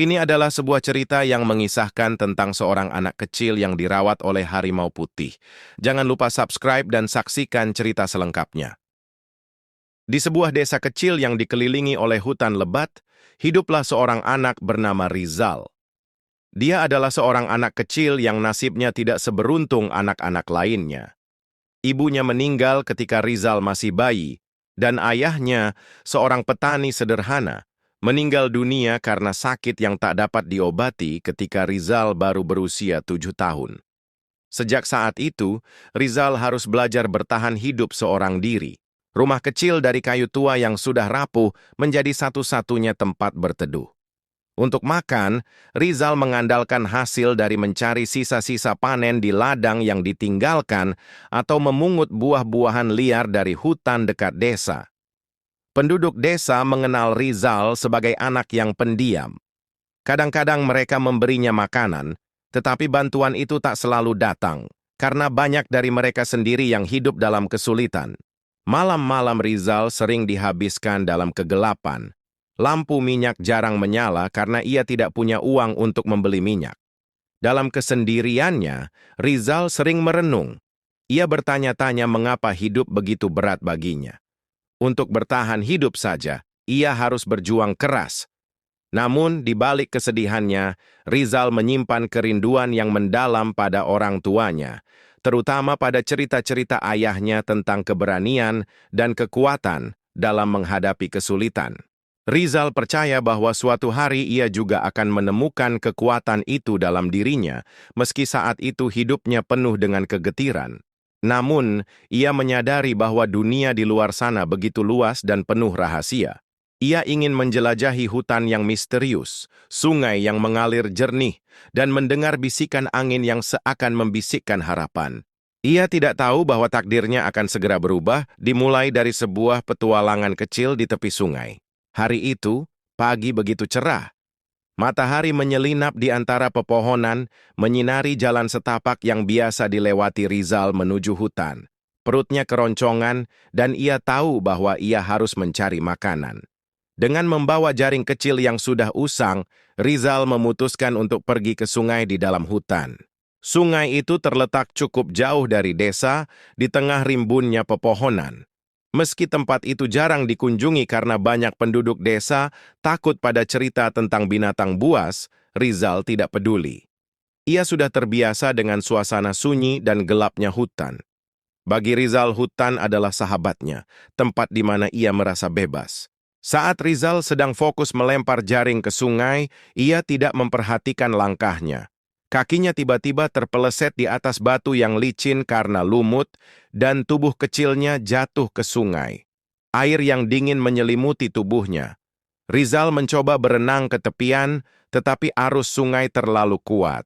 Ini adalah sebuah cerita yang mengisahkan tentang seorang anak kecil yang dirawat oleh harimau putih. Jangan lupa subscribe dan saksikan cerita selengkapnya. Di sebuah desa kecil yang dikelilingi oleh hutan lebat, hiduplah seorang anak bernama Rizal. Dia adalah seorang anak kecil yang nasibnya tidak seberuntung anak-anak lainnya. Ibunya meninggal ketika Rizal masih bayi, dan ayahnya, seorang petani sederhana, meninggal dunia karena sakit yang tak dapat diobati ketika Rizal baru berusia 7 tahun. Sejak saat itu, Rizal harus belajar bertahan hidup seorang diri. Rumah kecil dari kayu tua yang sudah rapuh menjadi satu-satunya tempat berteduh. Untuk makan, Rizal mengandalkan hasil dari mencari sisa-sisa panen di ladang yang ditinggalkan atau memungut buah-buahan liar dari hutan dekat desa. Penduduk desa mengenal Rizal sebagai anak yang pendiam. Kadang-kadang mereka memberinya makanan, tetapi bantuan itu tak selalu datang, karena banyak dari mereka sendiri yang hidup dalam kesulitan. Malam-malam Rizal sering dihabiskan dalam kegelapan. Lampu minyak jarang menyala karena ia tidak punya uang untuk membeli minyak. Dalam kesendiriannya, Rizal sering merenung. Ia bertanya-tanya mengapa hidup begitu berat baginya. Untuk bertahan hidup saja, ia harus berjuang keras. Namun, di balik kesedihannya, Rizal menyimpan kerinduan yang mendalam pada orang tuanya, terutama pada cerita-cerita ayahnya tentang keberanian dan kekuatan dalam menghadapi kesulitan. Rizal percaya bahwa suatu hari ia juga akan menemukan kekuatan itu dalam dirinya, meski saat itu hidupnya penuh dengan kegetiran. Namun, ia menyadari bahwa dunia di luar sana begitu luas dan penuh rahasia. Ia ingin menjelajahi hutan yang misterius, sungai yang mengalir jernih, dan mendengar bisikan angin yang seakan membisikkan harapan. Ia tidak tahu bahwa takdirnya akan segera berubah, dimulai dari sebuah petualangan kecil di tepi sungai. Hari itu, pagi begitu cerah. Matahari menyelinap di antara pepohonan, menyinari jalan setapak yang biasa dilewati Rizal menuju hutan. Perutnya keroncongan, dan ia tahu bahwa ia harus mencari makanan. Dengan membawa jaring kecil yang sudah usang, Rizal memutuskan untuk pergi ke sungai di dalam hutan. Sungai itu terletak cukup jauh dari desa, di tengah rimbunnya pepohonan. Meski tempat itu jarang dikunjungi karena banyak penduduk desa takut pada cerita tentang binatang buas, Rizal tidak peduli. Ia sudah terbiasa dengan suasana sunyi dan gelapnya hutan. Bagi Rizal, hutan adalah sahabatnya, tempat di mana ia merasa bebas. Saat Rizal sedang fokus melempar jaring ke sungai, ia tidak memperhatikan langkahnya. Kakinya tiba-tiba terpeleset di atas batu yang licin karena lumut, dan tubuh kecilnya jatuh ke sungai. Air yang dingin menyelimuti tubuhnya. Rizal mencoba berenang ke tepian, tetapi arus sungai terlalu kuat.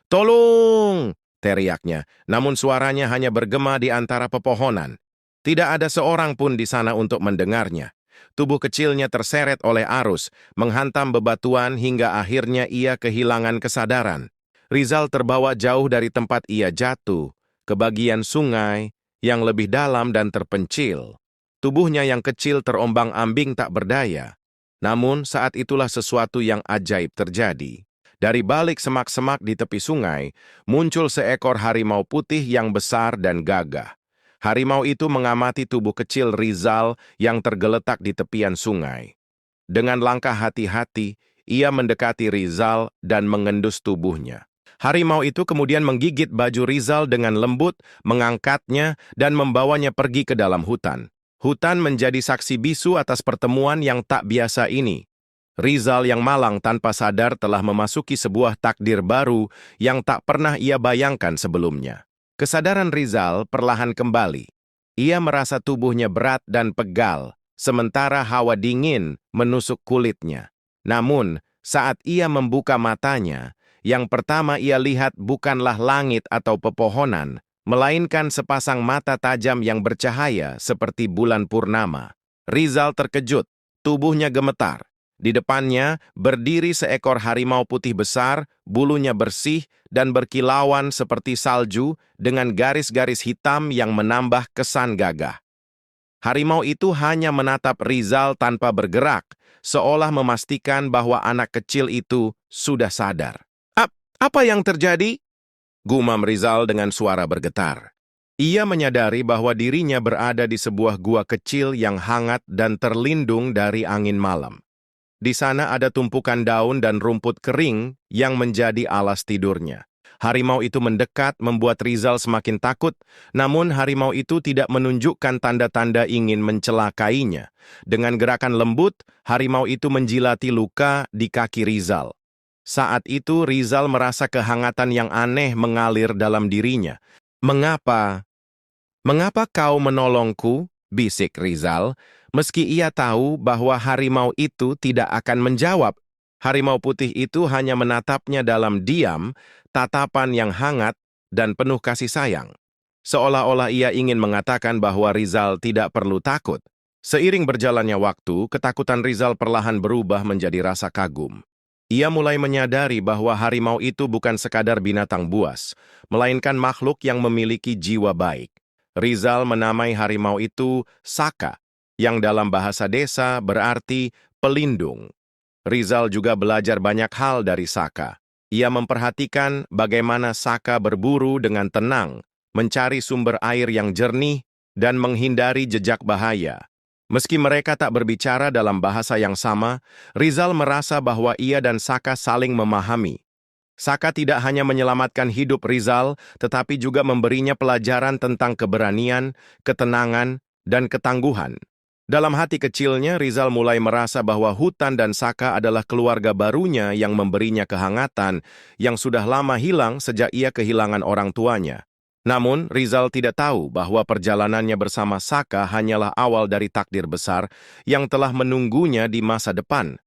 "Tolong!" teriaknya, namun suaranya hanya bergema di antara pepohonan. Tidak ada seorang pun di sana untuk mendengarnya. Tubuh kecilnya terseret oleh arus, menghantam bebatuan hingga akhirnya ia kehilangan kesadaran. Rizal terbawa jauh dari tempat ia jatuh, ke bagian sungai yang lebih dalam dan terpencil. Tubuhnya yang kecil terombang-ambing tak berdaya. Namun saat itulah sesuatu yang ajaib terjadi. Dari balik semak-semak di tepi sungai, muncul seekor harimau putih yang besar dan gagah. Harimau itu mengamati tubuh kecil Rizal yang tergeletak di tepian sungai. Dengan langkah hati-hati, ia mendekati Rizal dan mengendus tubuhnya. Harimau itu kemudian menggigit baju Rizal dengan lembut, mengangkatnya, dan membawanya pergi ke dalam hutan. Hutan menjadi saksi bisu atas pertemuan yang tak biasa ini. Rizal yang malang tanpa sadar telah memasuki sebuah takdir baru yang tak pernah ia bayangkan sebelumnya. Kesadaran Rizal perlahan kembali. Ia merasa tubuhnya berat dan pegal, sementara hawa dingin menusuk kulitnya. Namun, saat ia membuka matanya, yang pertama ia lihat bukanlah langit atau pepohonan, melainkan sepasang mata tajam yang bercahaya seperti bulan purnama. Rizal terkejut, tubuhnya gemetar. Di depannya berdiri seekor harimau putih besar, bulunya bersih dan berkilauan seperti salju dengan garis-garis hitam yang menambah kesan gagah. Harimau itu hanya menatap Rizal tanpa bergerak, seolah memastikan bahwa anak kecil itu sudah sadar. Apa yang terjadi?" gumam Rizal dengan suara bergetar. Ia menyadari bahwa dirinya berada di sebuah gua kecil yang hangat dan terlindung dari angin malam. Di sana ada tumpukan daun dan rumput kering yang menjadi alas tidurnya. Harimau itu mendekat membuat Rizal semakin takut, namun harimau itu tidak menunjukkan tanda-tanda ingin mencelakainya. Dengan gerakan lembut, harimau itu menjilati luka di kaki Rizal. Saat itu Rizal merasa kehangatan yang aneh mengalir dalam dirinya. "Mengapa? Mengapa kau menolongku?" bisik Rizal, meski ia tahu bahwa harimau itu tidak akan menjawab. Harimau putih itu hanya menatapnya dalam diam, tatapan yang hangat dan penuh kasih sayang. Seolah-olah ia ingin mengatakan bahwa Rizal tidak perlu takut. Seiring berjalannya waktu, ketakutan Rizal perlahan berubah menjadi rasa kagum. Ia mulai menyadari bahwa harimau itu bukan sekadar binatang buas, melainkan makhluk yang memiliki jiwa baik. Rizal menamai harimau itu Saka, yang dalam bahasa desa berarti pelindung. Rizal juga belajar banyak hal dari Saka. Ia memperhatikan bagaimana Saka berburu dengan tenang, mencari sumber air yang jernih, dan menghindari jejak bahaya. Meski mereka tak berbicara dalam bahasa yang sama, Rizal merasa bahwa ia dan Saka saling memahami. Saka tidak hanya menyelamatkan hidup Rizal, tetapi juga memberinya pelajaran tentang keberanian, ketenangan, dan ketangguhan. Dalam hati kecilnya, Rizal mulai merasa bahwa hutan dan Saka adalah keluarga barunya yang memberinya kehangatan yang sudah lama hilang sejak ia kehilangan orang tuanya. Namun, Rizal tidak tahu bahwa perjalanannya bersama Saka hanyalah awal dari takdir besar yang telah menunggunya di masa depan.